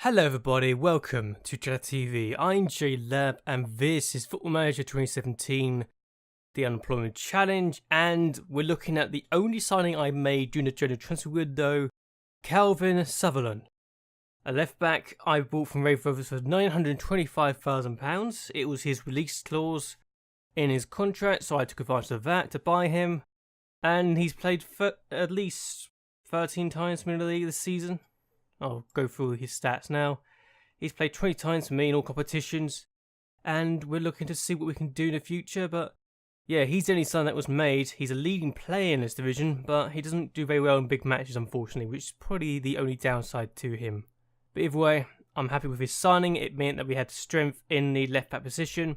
Hello everybody, welcome to JLABTV. I'm JLAB and this is Football Manager 2017, the Unemployment Challenge, and we're looking at the only signing I made during the January transfer window, Calvin Sutherland. A left back I bought from Raith Rovers for £925,000. It was his release clause in his contract, so I took advantage of that to buy him. And he's played for at least 13 times in the league this season. I'll go through his stats now. He's played 20 times for me in all competitions, and we're looking to see what we can do in the future. But yeah, he's the only sign that was made. He's a leading player in this division, but he doesn't do very well in big matches, unfortunately, which is probably the only downside to him. But either way, I'm happy with his signing. It meant that we had strength in the left back position,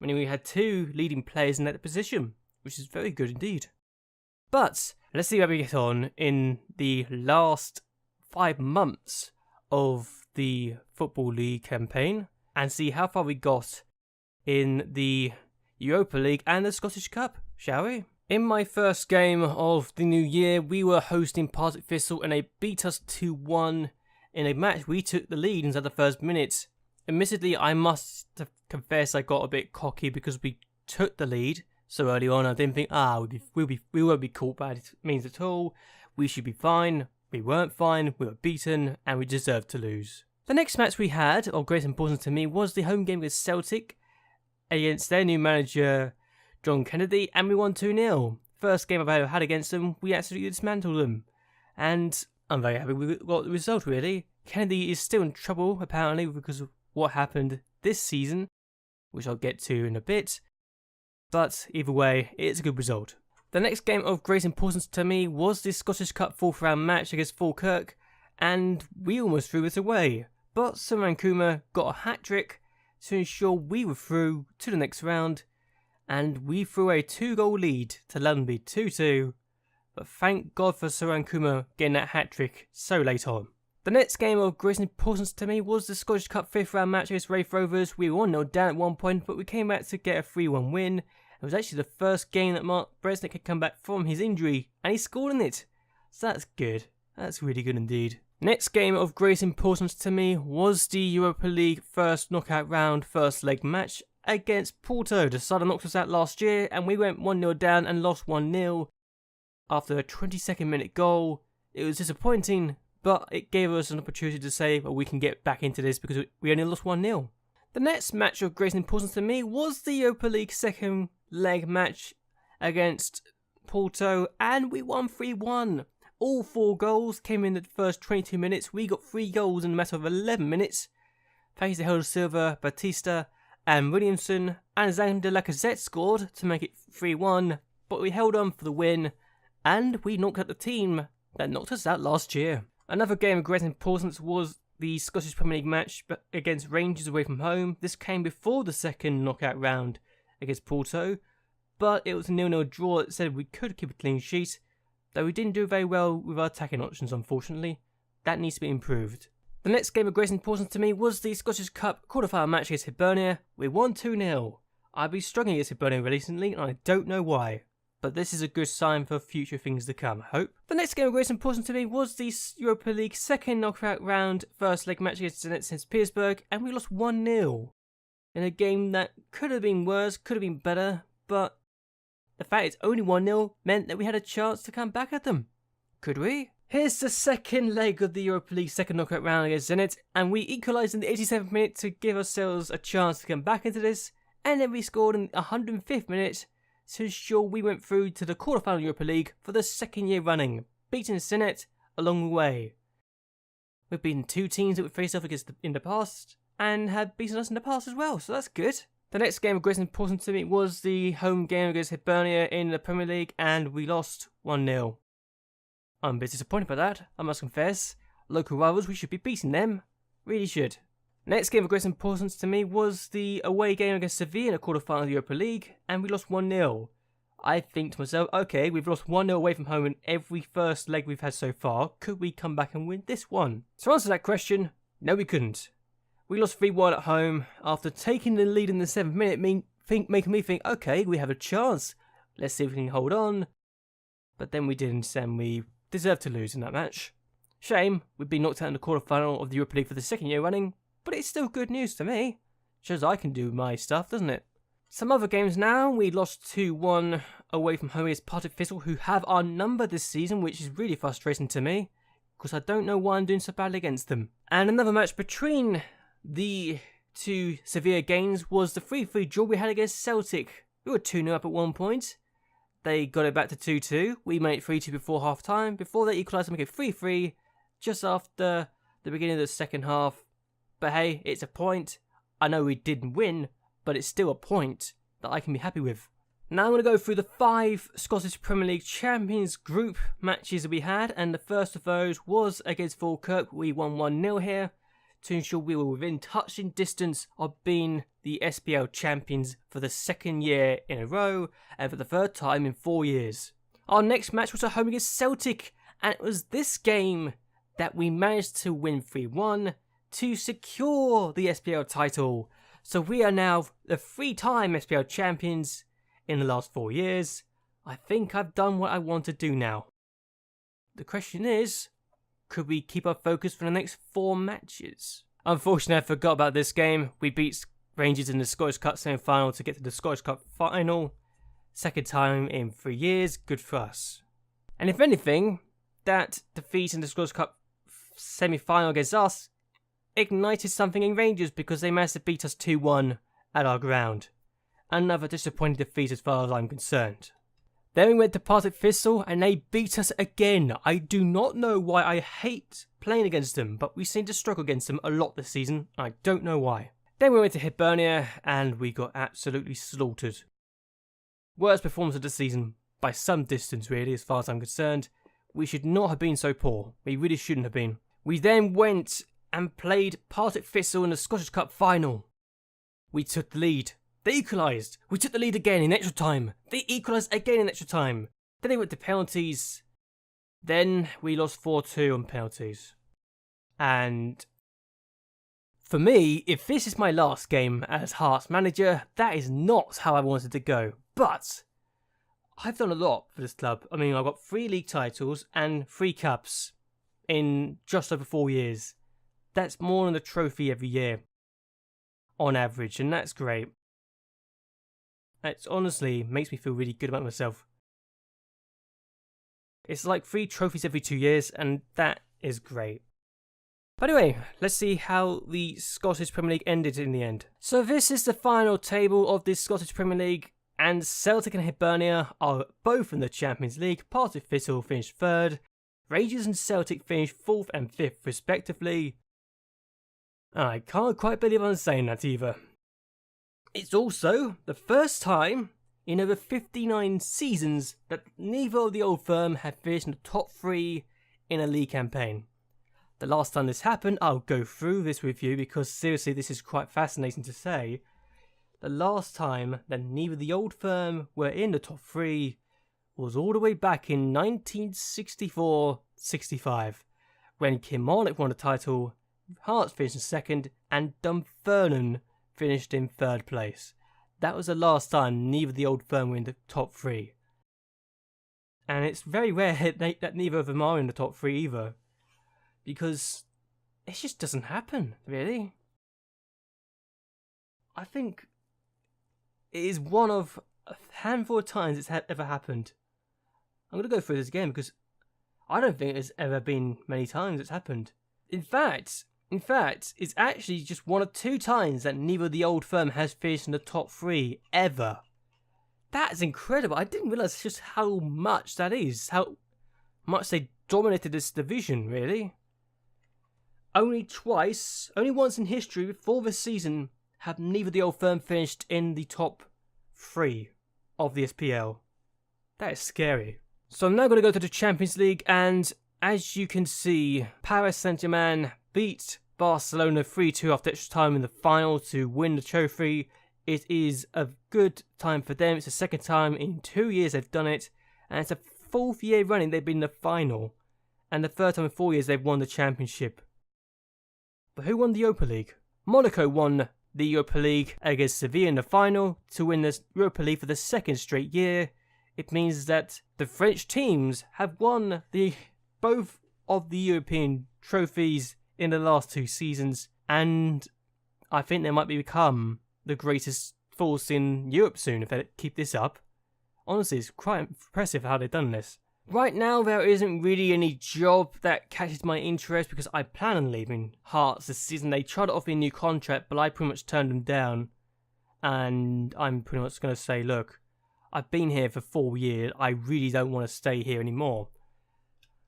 meaning we had two leading players in that position, which is very good indeed. But let's see how we get on in the last 5 months of the Football League campaign and see how far we got in the Europa League and the Scottish Cup, shall we? In my first game of the new year, we were hosting Partick Thistle and they beat us 2-1 in a match. We took the lead inside the first minute. Admittedly, I must confess I got a bit cocky because we took the lead so early on. I didn't think, we won't be caught by it means at all. We should be fine. We weren't fine, we were beaten, and we deserved to lose. The next match we had, of great importance to me, was the home game with Celtic against their new manager, John Kennedy, and we won 2-0. First game I've ever had against them, we absolutely dismantled them. And I'm very happy we got the result, really. Kennedy is still in trouble, apparently, because of what happened this season, which I'll get to in a bit. But either way, it's a good result. The next game of great importance to me was the Scottish Cup 4th round match against Falkirk, and we almost threw it away. But Saran Kuma got a hat-trick to ensure we were through to the next round, and we threw a 2-goal lead to Lundby 2-2. But thank God for Saran Kuma getting that hat-trick so late on. The next game of great importance to me was the Scottish Cup 5th round match against Raith Rovers. We were 1-0 down at one point, but we came back to get a 3-1 win. It was actually the first game that Mark Bresnik had come back from his injury, and he scored in it. So that's good. That's really good indeed. Next game of great importance to me was the Europa League first knockout round first leg match against Porto. The side knocked us out last year, and we went 1-0 down and lost 1-0 after a 22nd minute goal. It was disappointing, but it gave us an opportunity to say, well, we can get back into this because we only lost 1-0. The next match of great importance to me was the Europa League second leg match against Porto, and we won 3-1. All 4 goals came in the first 22 minutes. We got 3 goals in a matter of 11 minutes. Thanks to Helder Silva, Batista and Williamson, and Alexander Lacazette scored to make it 3-1, but we held on for the win, and we knocked out the team that knocked us out last year. Another game of great importance was the Scottish Premier League match against Rangers away from home. This came before the second knockout round against Porto, but it was a 0-0 draw that said we could keep a clean sheet, though we didn't do very well with our attacking options, unfortunately. That needs to be improved. The next game of great importance to me was the Scottish Cup quarter-final match against Hibernia. We won 2-0. I've been struggling against Hibernia recently, and I don't know why, but this is a good sign for future things to come, I hope. The next game of great importance to me was the Europa League second knockout round first leg match against St. Petersburg, and we lost 1-0. In a game that could have been worse, could have been better, but the fact it's only 1-0 meant that we had a chance to come back at them. Could we? Here's the second leg of the Europa League second knockout round against Zenit, and we equalised in the 87th minute to give ourselves a chance to come back into this, and then we scored in the 105th minute to ensure we went through to the quarterfinal Europa League for the second year running, beating Zenit along the way. We've beaten 2 teams that we faced off against in the past, and had beaten us in the past as well, so that's good. The next game of great importance to me was the home game against Hibernia in the Premier League, and we lost 1-0. I'm a bit disappointed by that, I must confess. Local rivals, we should be beating them. Really should. Next game of great importance to me was the away game against Sevilla in the quarterfinal of the Europa League, and we lost 1-0. I think to myself, okay, we've lost 1-0 away from home in every first leg we've had so far. Could we come back and win this one? To answer that question, no we couldn't. We lost 3-1 at home after taking the lead in the 7th minute, making me think, okay, we have a chance. Let's see if we can hold on. But then we didn't, and we deserved to lose in that match. Shame, we've been knocked out in the quarterfinal of the Europa League for the second year running, but it's still good news to me. Shows I can do my stuff, doesn't it? Some other games now, we lost 2-1 away from home against Partick Thistle, who have our number this season, which is really frustrating to me, because I don't know why I'm doing so badly against them. And another match between the two severe games was the 3-3 draw we had against Celtic. We were 2-0 up at one point. They got it back to 2-2. We made it 3-2 before half time. Before they equalised and make it 3-3 just after the beginning of the second half. But hey, it's a point. I know we didn't win, but it's still a point that I can be happy with. Now I'm going to go through the 5 Scottish Premier League Champions group matches that we had, and the first of those was against Falkirk. We won 1-0 here to ensure we were within touching distance of being the SPL champions for the second year in a row, and for the third time in 4 years. Our next match was at home against Celtic, and it was this game that we managed to win 3-1 to secure the SPL title. So we are now the 3-time SPL champions in the last 4 years. I think I've done what I want to do now. The question is, could we keep our focus for the next 4 matches? Unfortunately, I forgot about this game. We beat Rangers in the Scottish Cup semi-final to get to the Scottish Cup final. Second time in 3 years, good for us. And if anything, that defeat in the Scottish Cup semi-final against us ignited something in Rangers, because they managed to beat us 2-1 at our ground. Another disappointing defeat as far as I'm concerned. Then we went to Partick Thistle and they beat us again. I do not know why I hate playing against them, but we seem to struggle against them a lot this season. I don't know why. Then we went to Hibernia and we got absolutely slaughtered. Worst performance of the season by some distance, really, as far as I'm concerned. We should not have been so poor. We really shouldn't have been. We then went and played Partick Thistle in the Scottish Cup final. We took the lead. They equalised. We took the lead again in extra time. They equalised again in extra time. Then they went to penalties. Then we lost 4-2 on penalties. And for me, if this is my last game as Hearts manager, that is not how I wanted to go. But I've done a lot for this club. I mean, I've got 3 league titles and 3 cups in just over 4 years. That's more than a trophy every year, on average, and that's great. It honestly makes me feel really good about myself. It's like 3 trophies every 2 years, and that is great. But anyway, let's see how the Scottish Premier League ended in the end. So this is the final table of the Scottish Premier League, and Celtic and Hibernia are both in the Champions League. Partick Thistle finished 3rd. Rangers and Celtic finished 4th and 5th respectively. I can't quite believe I'm saying that either. It's also the first time in over 59 seasons that neither of the old firm have finished in the top 3 in a league campaign. The last time this happened, I'll go through this with you because seriously this is quite fascinating to say. The last time that neither the old firm were in the top 3 was all the way back in 1964-65 when Kilmarnock won the title, Hearts finished in 2nd and Dunfermline finished in 3rd place. That was the last time neither the old firm were in the top 3. And it's very rare that neither of them are in the top 3 either. Because it just doesn't happen, really. I think it is one of a handful of times it's ever happened. I'm going to go through this again because I don't think it's ever been many times it's happened. In fact, it's actually just 1 or 2 times that neither the old firm has finished in the top 3 ever. That's incredible. I didn't realise just how much that is. How much they dominated this division, really. Only once in history before this season have neither the old firm finished in the top 3 of the SPL. That is scary. So I'm now going to go to the Champions League, and as you can see, Paris Saint-Germain beat Barcelona 3-2 after extra time in the final to win the trophy. It is a good time for them. It's the 2nd time in 2 years they've done it, and it's the 4th year running they've been in the final, and the 3rd time in 4 years they've won the championship. But who won the Europa League? Monaco won the Europa League against Sevilla in the final to win the Europa League for the 2nd straight year. It means that the French teams have won both of the European trophies in the last 2 seasons, and I think they might become the greatest force in Europe soon if they keep this up. Honestly, it's quite impressive how they've done this. Right now, there isn't really any job that catches my interest because I plan on leaving Hearts this season. They tried to offer me a new contract, but I pretty much turned them down. And I'm pretty much going to say, look, I've been here for 4 years. I really don't want to stay here anymore.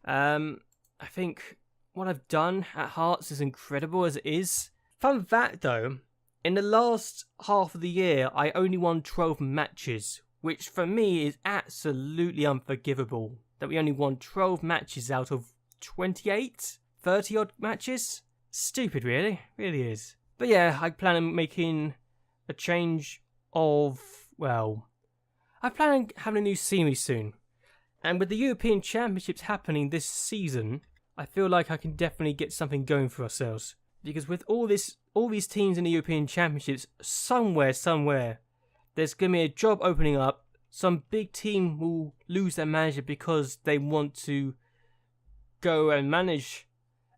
I think what I've done at Hearts is incredible as it is. Fun fact though, in the last half of the year, I only won 12 matches, which for me is absolutely unforgivable. That we only won 12 matches out of 28? 30 odd matches? Stupid really, really is. But yeah, I plan on making a change of, well, I plan on having a new scenery soon. And with the European Championships happening this season, I feel like I can definitely get something going for ourselves. Because with all these teams in the European Championships, somewhere, there's going to be a job opening up. Some big team will lose their manager because they want to go and manage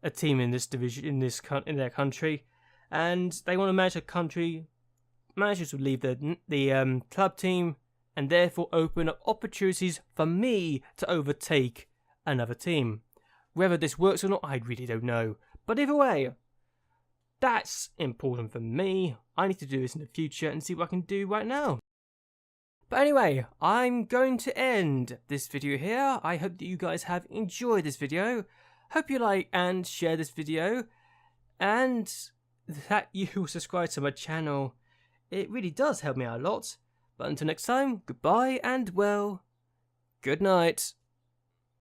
a team in this division, in their country, and they want to manage a country. Managers will leave the club team, and therefore open up opportunities for me to overtake another team. Whether this works or not, I really don't know. But either way, that's important for me. I need to do this in the future and see what I can do right now. But anyway, I'm going to end this video here. I hope that you guys have enjoyed this video. Hope you like and share this video. And that you subscribe to my channel. It really does help me out a lot. But until next time, goodbye and well, good night.